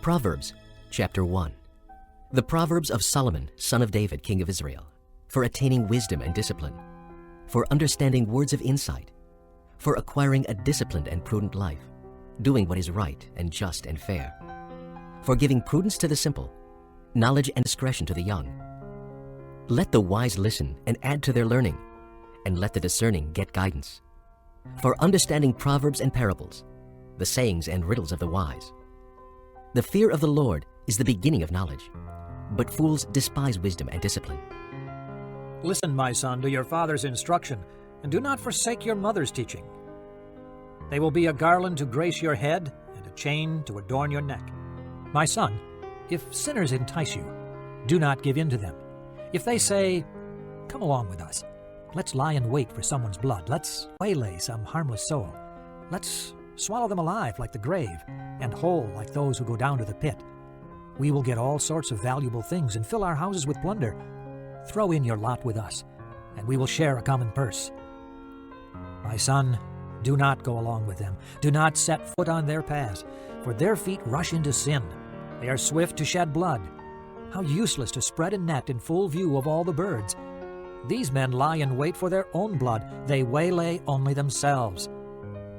Proverbs, chapter 1. The Proverbs of Solomon, son of David, king of Israel, for attaining wisdom and discipline, for understanding words of insight, for acquiring a disciplined and prudent life, doing what is right and just and fair, for giving prudence to the simple, knowledge and discretion to the young. Let the wise listen and add to their learning, and let the discerning get guidance. For understanding proverbs and parables, the sayings and riddles of the wise. The fear of the Lord is the beginning of knowledge, but fools despise wisdom and discipline. Listen, my son, to your father's instruction, and do not forsake your mother's teaching. They will be a garland to grace your head and a chain to adorn your neck. My son, if sinners entice you, do not give in to them. If they say, "Come along with us, let's lie in wait for someone's blood, let's waylay some harmless soul, let's swallow them alive like the grave, and whole like those who go down to the pit. We will get all sorts of valuable things and fill our houses with plunder. Throw in your lot with us, and we will share a common purse." My son, do not go along with them. Do not set foot on their paths, for their feet rush into sin. They are swift to shed blood. How useless to spread a net in full view of all the birds. These men lie in wait for their own blood. They waylay only themselves.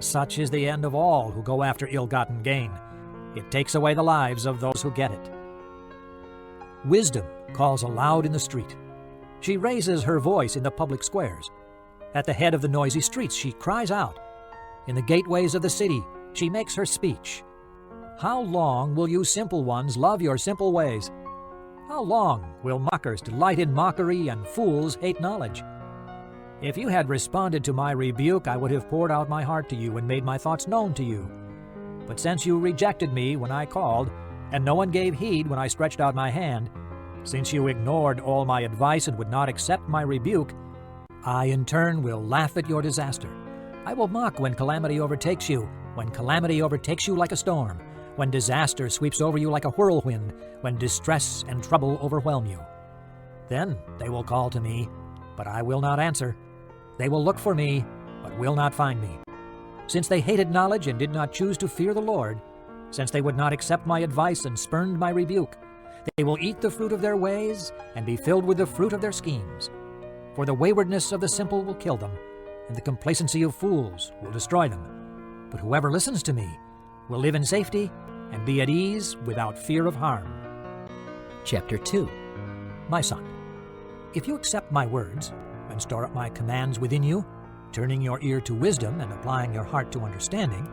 Such is the end of all who go after ill-gotten gain. It takes away the lives of those who get it. Wisdom calls aloud in the street. She raises her voice in the public squares. At the head of the noisy streets she cries out. In the gateways of the city she makes her speech. How long will you simple ones love your simple ways? How long will mockers delight in mockery and fools hate knowledge? If you had responded to my rebuke, I would have poured out my heart to you and made my thoughts known to you. But since you rejected me when I called, and no one gave heed when I stretched out my hand, since you ignored all my advice and would not accept my rebuke, I in turn will laugh at your disaster. I will mock when calamity overtakes you like a storm, when disaster sweeps over you like a whirlwind, when distress and trouble overwhelm you. Then they will call to me, but I will not answer. They will look for me, but will not find me. Since they hated knowledge and did not choose to fear the Lord, since they would not accept my advice and spurned my rebuke, they will eat the fruit of their ways and be filled with the fruit of their schemes. For the waywardness of the simple will kill them, and the complacency of fools will destroy them. But whoever listens to me will live in safety and be at ease without fear of harm. Chapter 2. My son, if you accept my words and store up my commands within you, turning your ear to wisdom and applying your heart to understanding,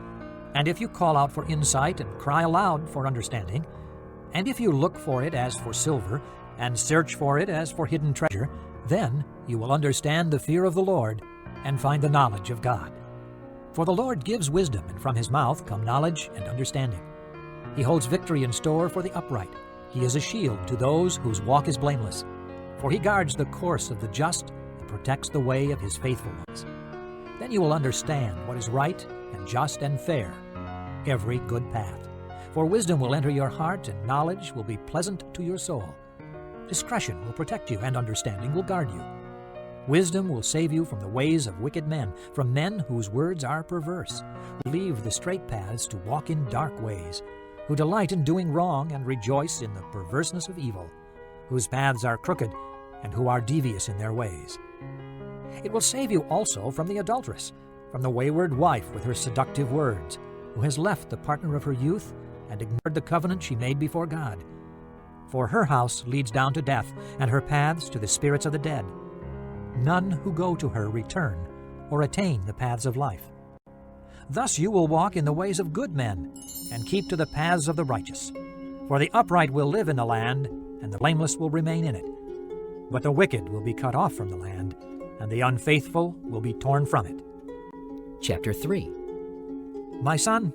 and if you call out for insight and cry aloud for understanding, and if you look for it as for silver and search for it as for hidden treasure, then you will understand the fear of the Lord and find the knowledge of God. For the Lord gives wisdom, and from his mouth come knowledge and understanding. He holds victory in store for the upright. He is a shield to those whose walk is blameless. For he guards the course of the just and protects the way of his faithful ones. Then you will understand what is right and just and fair, every good path. For wisdom will enter your heart, and knowledge will be pleasant to your soul. Discretion will protect you, and understanding will guard you. Wisdom will save you from the ways of wicked men, from men whose words are perverse, who leave the straight paths to walk in dark ways, who delight in doing wrong and rejoice in the perverseness of evil, whose paths are crooked and who are devious in their ways. It will save you also from the adulteress, from the wayward wife with her seductive words, who has left the partner of her youth and ignored the covenant she made before God. For her house leads down to death, and her paths to the spirits of the dead. None who go to her return or attain the paths of life. Thus you will walk in the ways of good men, and keep to the paths of the righteous. For the upright will live in the land, and the blameless will remain in it. But the wicked will be cut off from the land, and the unfaithful will be torn from it. Chapter 3. My son,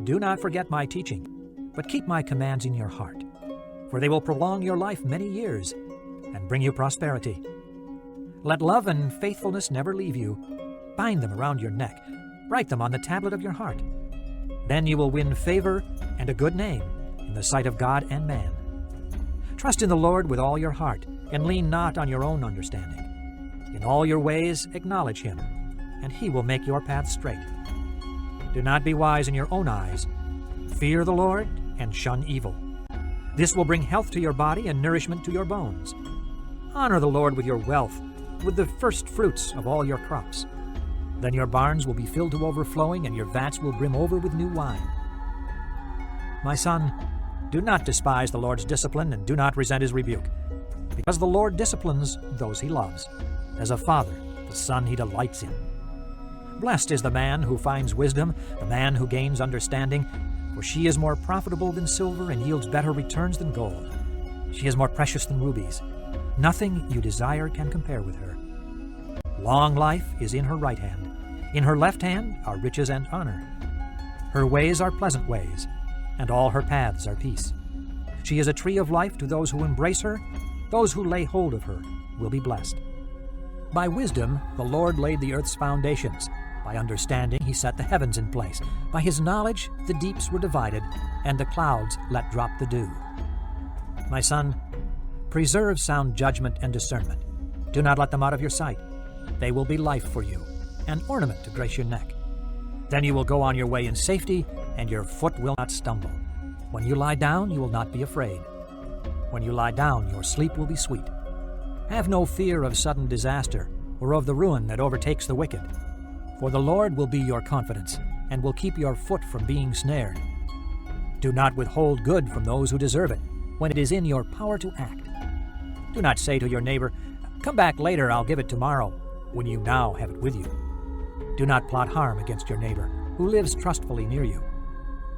do not forget my teaching, but keep my commands in your heart. For they will prolong your life many years, and bring you prosperity. Let love and faithfulness never leave you. Bind them around your neck. Write them on the tablet of your heart. Then you will win favor and a good name in the sight of God and man. Trust in the Lord with all your heart, and lean not on your own understanding. In all your ways acknowledge him, and he will make your path straight. Do not be wise in your own eyes. Fear the Lord and shun evil. This will bring health to your body and nourishment to your bones. Honor the Lord with your wealth, with the first fruits of all your crops. Then your barns will be filled to overflowing, and your vats will brim over with new wine. My son, do not despise the Lord's discipline, and do not resent his rebuke, because the Lord disciplines those he loves. As a father, the son he delights in. Blessed is the man who finds wisdom, the man who gains understanding, for she is more profitable than silver and yields better returns than gold. She is more precious than rubies. Nothing you desire can compare with her. Long life is in her right hand. In her left hand are riches and honor. Her ways are pleasant ways, and all her paths are peace. She is a tree of life to those who embrace her. Those who lay hold of her will be blessed. By wisdom the Lord laid the earth's foundations. By understanding he set the heavens in place. By his knowledge the deeps were divided, and the clouds let drop the dew. My son, preserve sound judgment and discernment. Do not let them out of your sight. They will be life for you, an ornament to grace your neck. Then you will go on your way in safety, and your foot will not stumble. When you lie down, you will not be afraid. When you lie down, your sleep will be sweet. Have no fear of sudden disaster, or of the ruin that overtakes the wicked. For the Lord will be your confidence, and will keep your foot from being snared. Do not withhold good from those who deserve it, when it is in your power to act. Do not say to your neighbor, "Come back later, I'll give it tomorrow," when you now have it with you. Do not plot harm against your neighbor, who lives trustfully near you.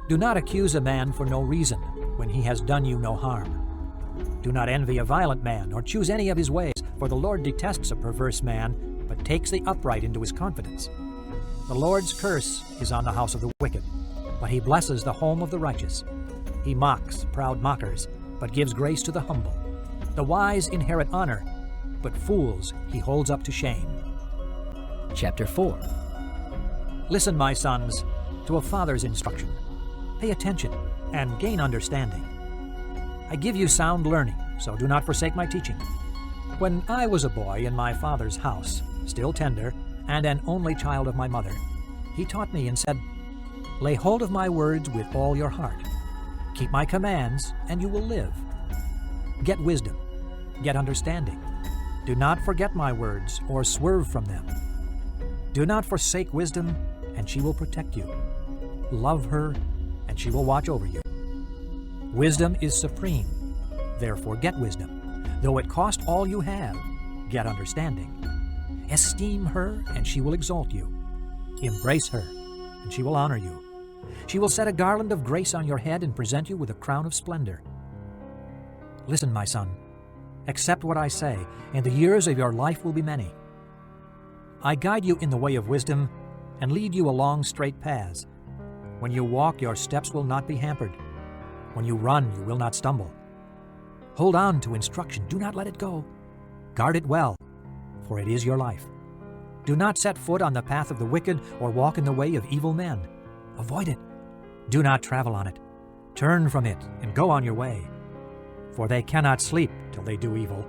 Do not accuse a man for no reason, when he has done you no harm. Do not envy a violent man, or choose any of his ways, for the Lord detests a perverse man, but takes the upright into his confidence. The Lord's curse is on the house of the wicked, but he blesses the home of the righteous. He mocks proud mockers, but gives grace to the humble. The wise inherit honor, but fools he holds up to shame. Chapter 4. Listen, my sons, to a father's instruction. Pay attention and gain understanding. I give you sound learning, so do not forsake my teaching. When I was a boy in my father's house, still tender, and an only child of my mother, he taught me and said, "Lay hold of my words with all your heart. Keep my commands, and you will live. Get wisdom, get understanding. Do not forget my words or swerve from them. Do not forsake wisdom, and she will protect you. Love her, and she will watch over you. Wisdom is supreme, therefore get wisdom. Though it cost all you have, get understanding. Esteem her, and she will exalt you. Embrace her, and she will honor you. She will set a garland of grace on your head and present you with a crown of splendor. Listen, my son, accept what I say, and the years of your life will be many. I guide you in the way of wisdom and lead you along straight paths. When you walk, your steps will not be hampered. When you run, you will not stumble. Hold on to instruction. Do not let it go. Guard it well, for it is your life. Do not set foot on the path of the wicked or walk in the way of evil men. Avoid it. Do not travel on it. Turn from it and go on your way. For they cannot sleep till they do evil.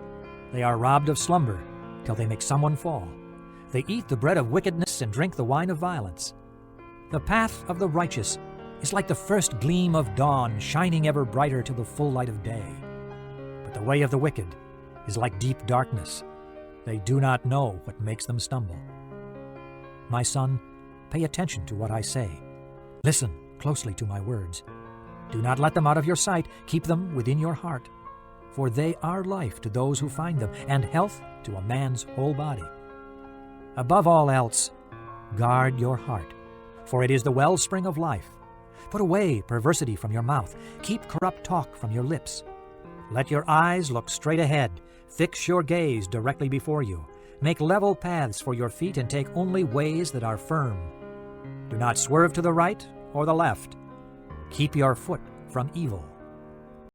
They are robbed of slumber till they make someone fall. They eat the bread of wickedness and drink the wine of violence. The path of the righteous is like the first gleam of dawn, shining ever brighter till the full light of day. But the way of the wicked is like deep darkness. They do not know what makes them stumble. My son, pay attention to what I say. Listen closely to my words. Do not let them out of your sight. Keep them within your heart. For they are life to those who find them, and health to a man's whole body. Above all else, guard your heart, for it is the wellspring of life. Put away perversity from your mouth. Keep corrupt talk from your lips. Let your eyes look straight ahead. Fix your gaze directly before you. Make level paths for your feet and take only ways that are firm. Do not swerve to the right or the left. Keep your foot from evil.